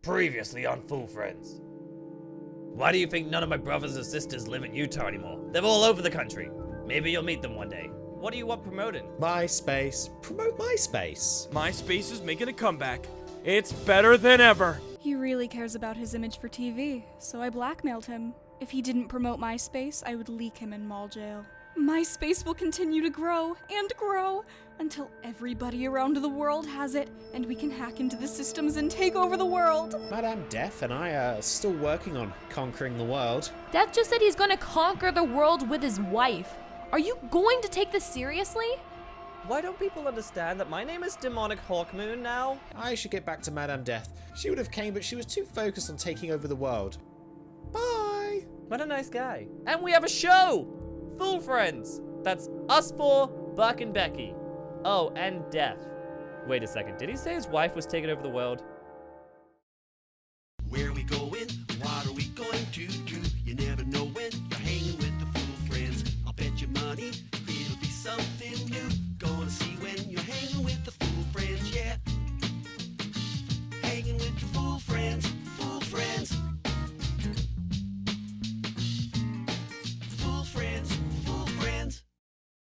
Previously on Full Friends. Why do you think none of my brothers and sisters live in Utah anymore? They're all over the country. Maybe you'll meet them one day. What do you want promoted? MySpace. Promote MySpace. MySpace is making a comeback. It's better than ever. He really cares about his image for TV, so I blackmailed him. If he didn't promote MySpace, I would leak him in mall jail. MySpace will continue to grow and grow until everybody around the world has it, and we can hack into the systems and take over the world. Madame Death and I are still working on conquering the world. Death just said he's gonna conquer the world with his wife. Are you going to take this seriously? Why don't people understand that my name is Demonic Hawkmoon now? I should get back to Madame Death. She would have came, but she was too focused on taking over the world. Bye! What a nice guy. And we have a show! Full Friends. That's us four, Buck and Becky. Oh, and Death. Wait a second, did he say his wife was taking over the world? Where are we going? What are we going to do? You never know when you're hanging with the Full Friends. I'll bet you money it'll be something new. Gonna see when you're hanging with the Full Friends, yeah. Hanging with the Full Friends, Full Friends. Full Friends, Full Friends.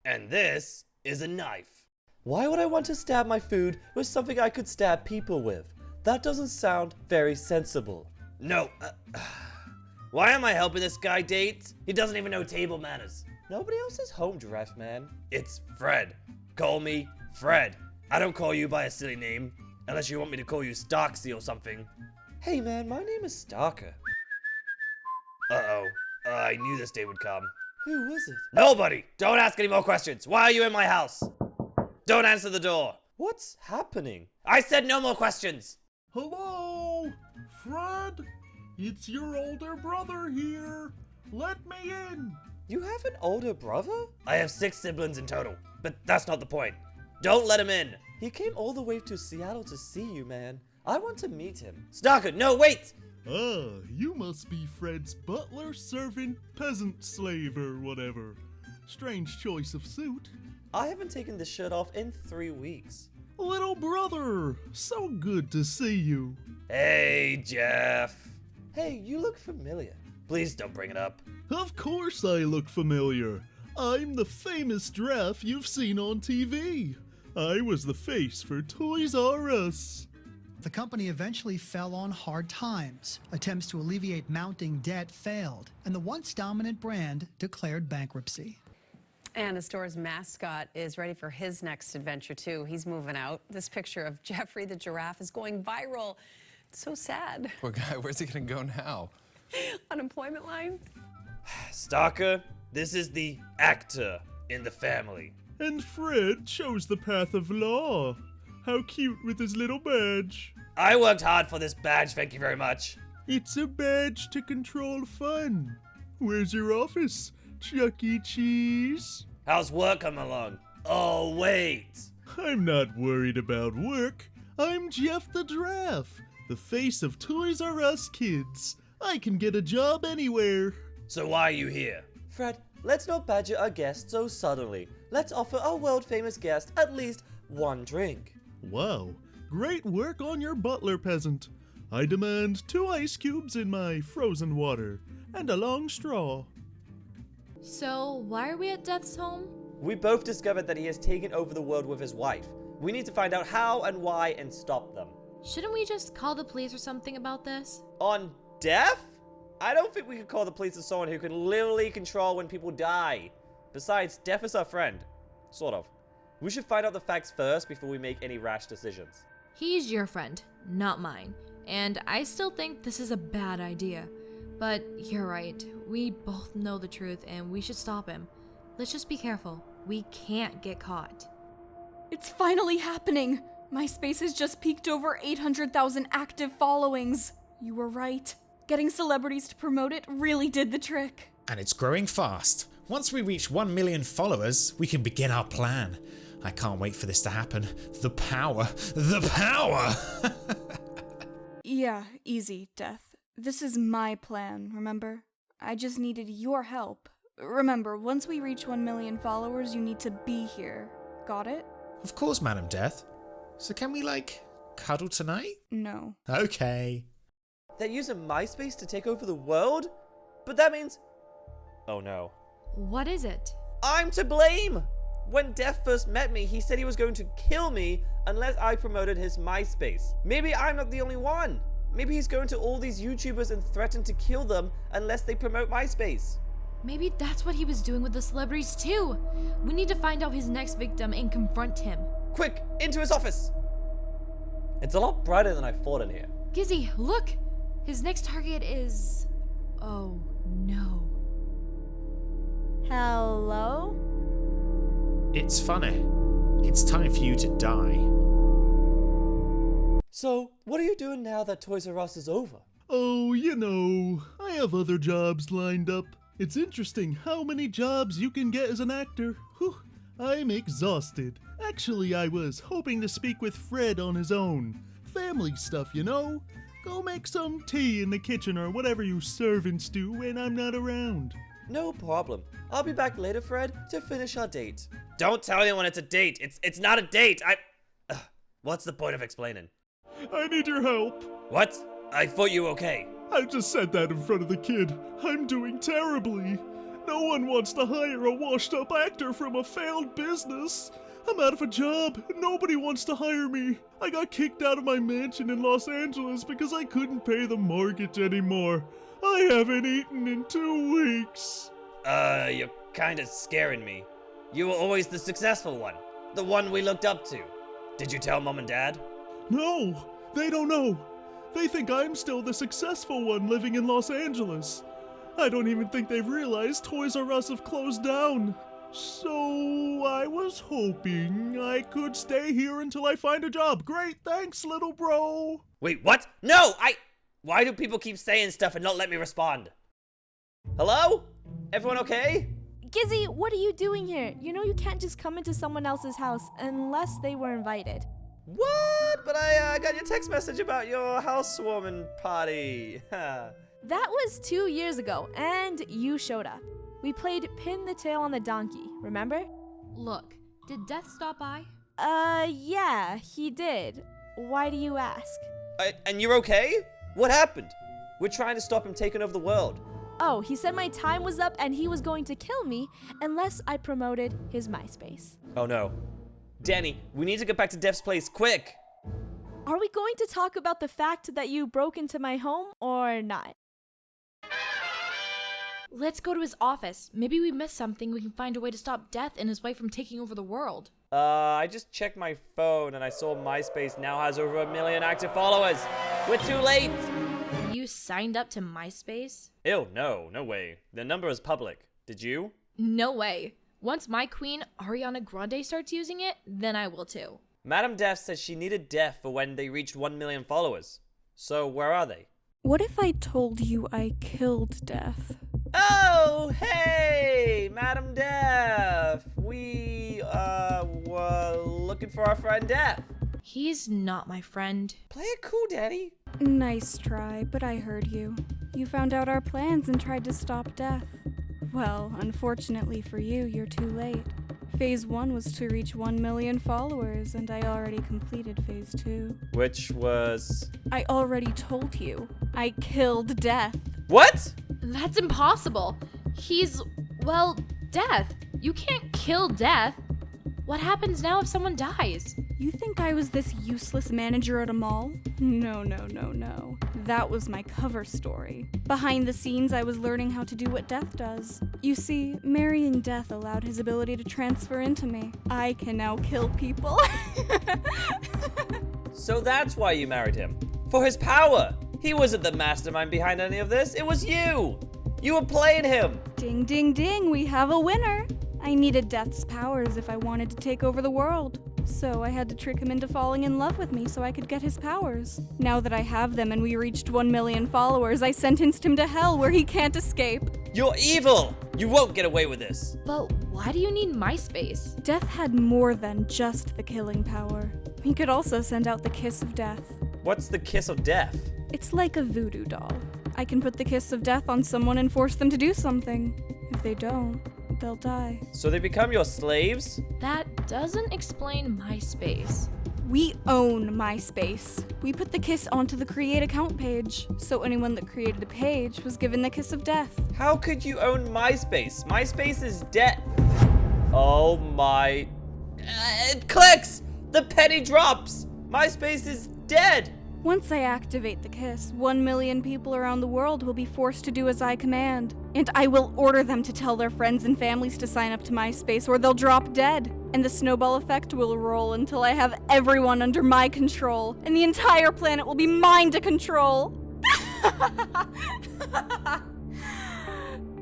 And this is a knife. Why would I want to stab my food with something I could stab people with? That doesn't sound very sensible. No. Why am I helping this guy date? He doesn't even know table manners. Nobody else is home, Giraffe Man. It's Fred. Call me Fred. I don't call you by a silly name, unless you want me to call you Starksy or something. Hey man, my name is Starker. Uh-oh. I knew this day would come. Who was it? Nobody! Don't ask any more questions. Why are you in my house? Don't answer the door. What's happening? I said no more questions. Hello? Fred? It's your older brother here. Let me in. You have an older brother? I have 6 siblings in total, but that's not the point. Don't let him in. He came all the way to Seattle to see you, man. I want to meet him. Stalker, no, wait! Ah, you must be Fred's butler, servant, peasant, slave, or whatever. Strange choice of suit. I haven't taken this shirt off in 3 weeks. Little brother, so good to see you. Hey, Geoff. Hey, you look familiar. Please don't bring it up. Of course I look familiar. I'm the famous giraffe you've seen on TV. I was the face for Toys R Us. The company eventually fell on hard times. Attempts to alleviate mounting debt failed, and the once dominant brand declared bankruptcy. And the store's mascot is ready for his next adventure, too. He's moving out. This picture of Geoffrey the Giraffe is going viral. It's so sad. Poor guy, where's he gonna go now? Unemployment line? Stalker, this is the actor in the family. And Fred chose the path of law. How cute with his little badge. I worked hard for this badge, thank you very much. It's a badge to control fun. Where's your office, Chuck E. Cheese? How's work coming along? Oh, wait. I'm not worried about work. I'm Geoff the Giraffe, the face of Toys R Us kids. I can get a job anywhere. So why are you here? Fred, let's not badger our guest so suddenly. Let's offer our world-famous guest at least one drink. Wow, great work on your butler, peasant. I demand 2 ice cubes in my frozen water and a long straw. So, why are we at Death's home? We both discovered that he has taken over the world with his wife. We need to find out how and why and stop them. Shouldn't we just call the police or something about this? On Death? I don't think we could call the police as someone who can literally control when people die. Besides, Death is our friend. Sort of. We should find out the facts first before we make any rash decisions. He's your friend, not mine. And I still think this is a bad idea. But you're right. We both know the truth and we should stop him. Let's just be careful. We can't get caught. It's finally happening! MySpace has just peaked over 800,000 active followings. You were right. Getting celebrities to promote it really did the trick. And it's growing fast. Once we reach 1 million followers, we can begin our plan. I can't wait for this to happen. The power! The power! Yeah, easy, Death. This is my plan, remember? I just needed your help. Remember, once we reach 1 million followers, you need to be here. Got it? Of course, Madam Death. So can we, cuddle tonight? No. Okay. They're using MySpace to take over the world? But that means... Oh no. What is it? I'm to blame! When Def first met me, he said he was going to kill me unless I promoted his MySpace. Maybe I'm not the only one. Maybe he's going to all these YouTubers and threatened to kill them unless they promote MySpace. Maybe that's what he was doing with the celebrities too. We need to find out his next victim and confront him. Quick, into his office! It's a lot brighter than I thought in here. Gizzy, look! His next target is... Oh no. Hello? ItsFunneh. It's time for you to die. So, what are you doing now that Toys R Us is over? Oh, you know, I have other jobs lined up. It's interesting how many jobs you can get as an actor. Whew, I'm exhausted. Actually, I was hoping to speak with Fred on his own. Family stuff, you know? Go make some tea in the kitchen or whatever you servants do when I'm not around. No problem. I'll be back later, Fred, to finish our date. Don't tell anyone it's a date. It's not a date. What's the point of explaining? I need your help. What? I thought you were okay. I just said that in front of the kid. I'm doing terribly. No one wants to hire a washed-up actor from a failed business. I'm out of a job. Nobody wants to hire me. I got kicked out of my mansion in Los Angeles because I couldn't pay the mortgage anymore. I haven't eaten in 2 weeks. You're kinda scaring me. You were always the successful one. The one we looked up to. Did you tell Mom and Dad? No, they don't know. They think I'm still the successful one living in Los Angeles. I don't even think they've realized Toys R Us have closed down. So I was hoping I could stay here until I find a job. Great, thanks, little bro. Wait, what? No, Why do people keep saying stuff and not let me respond? Hello? Everyone okay? Gizzy, what are you doing here? You know you can't just come into someone else's house unless they were invited. What? But I got your text message about your housewarming party. That was 2 years ago, and you showed up. We played Pin the Tail on the Donkey, remember? Look, did Death stop by? Yeah, he did. Why do you ask? And you're okay? What happened? We're trying to stop him taking over the world. Oh, he said my time was up and he was going to kill me unless I promoted his MySpace. Oh no. Danny, we need to get back to Def's place, quick! Are we going to talk about the fact that you broke into my home or not? Let's go to his office. Maybe we missed something. We can find a way to stop Death and his wife from taking over the world. I just checked my phone and I saw MySpace now has over 1 million active followers. We're too late! You signed up to MySpace? Ew, no way. The number is public. Did you? No way. Once my queen, Ariana Grande, starts using it, then I will too. Madam Def said she needed Def for when they reached 1 million followers. So where are they? What if I told you I killed Death? Oh, hey, Madam Def. We, were looking for our friend Def. He's not my friend. Play it cool, Danny. Nice try, but I heard you. You found out our plans and tried to stop Death. Well, unfortunately for you, you're too late. Phase 1 was to reach 1 million followers, and I already completed Phase 2. Which was... I already told you. I killed Death. What? That's impossible. He's, well, Death. You can't kill Death. What happens now if someone dies? You think I was this useless manager at a mall? No. That was my cover story. Behind the scenes, I was learning how to do what Death does. You see, marrying Death allowed his ability to transfer into me. I can now kill people. So that's why you married him. For his power. He wasn't the mastermind behind any of this. It was you. You were playing him. Ding, ding, ding. We have a winner. I needed Death's powers if I wanted to take over the world. So I had to trick him into falling in love with me so I could get his powers. Now that I have them and we reached 1 million followers, I sentenced him to hell where he can't escape. You're evil. You won't get away with this. But why do you need MySpace? Death had more than just the killing power. He could also send out the kiss of death. What's the kiss of death? It's like a voodoo doll. I can put the kiss of death on someone and force them to do something. If they don't, they'll die. So they become your slaves? That doesn't explain MySpace. We own MySpace. We put the kiss onto the create account page, so anyone that created the page was given the kiss of death. How could you own MySpace? MySpace is dead. Oh my... it clicks! The penny drops! MySpace is dead! Once I activate the kiss, 1 million people around the world will be forced to do as I command. And I will order them to tell their friends and families to sign up to MySpace or they'll drop dead. And the snowball effect will roll until I have everyone under my control. And the entire planet will be mine to control.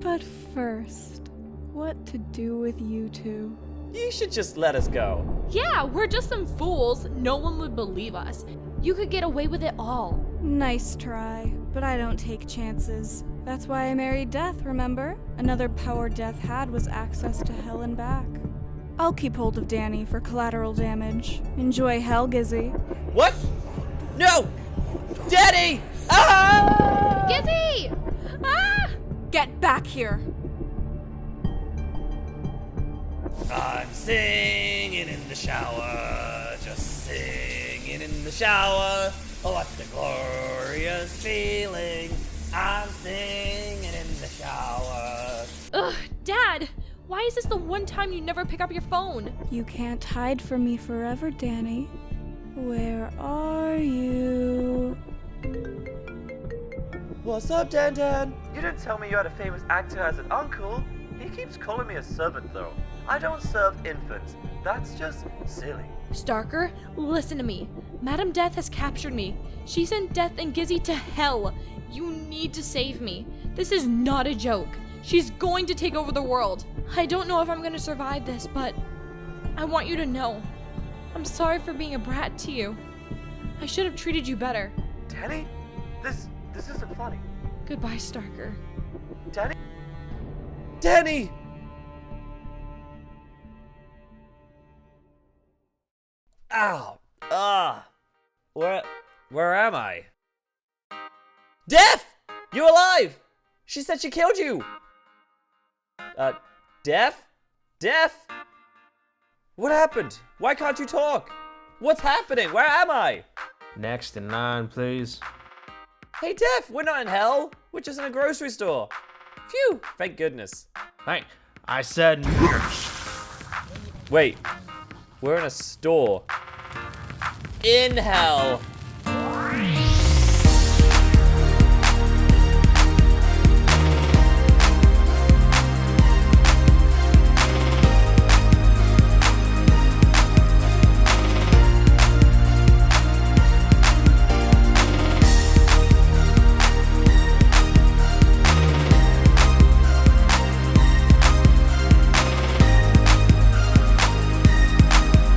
But first, what to do with you two? You should just let us go. Yeah, we're just some fools. No one would believe us. You could get away with it all. Nice try, but I don't take chances. That's why I married Death, remember? Another power Death had was access to hell and back. I'll keep hold of Danny for collateral damage. Enjoy hell, Gizzy. What? No! Danny! Ah! Gizzy! Ah! Get back here! I'm singing in the shower, just singing in the shower. Oh, what a glorious feeling. I'm singing in the shower. Ugh, Dad! Why is this the one time you never pick up your phone? You can't hide from me forever, Danny. Where are you? What's up, Dan? You didn't tell me you had a famous actor as an uncle. He keeps calling me a servant, though. I don't serve infants. That's just silly. Starker, listen to me. Madam Death has captured me. She sent Death and Gizzy to hell. You need to save me. This is not a joke. She's going to take over the world. I don't know if I'm going to survive this, but I want you to know. I'm sorry for being a brat to you. I should have treated you better. Danny? This isn't funny. Goodbye, Starker. Danny? Danny! Ow! Where am I? Death! You're alive! She said she killed you! Death? Death? What happened? Why can't you talk? What's happening? Where am I? Next in line, please. Hey, Death, we're not in hell. We're just in a grocery store. Phew, thank goodness. Hey, I said Wait, we're in a store. In hell.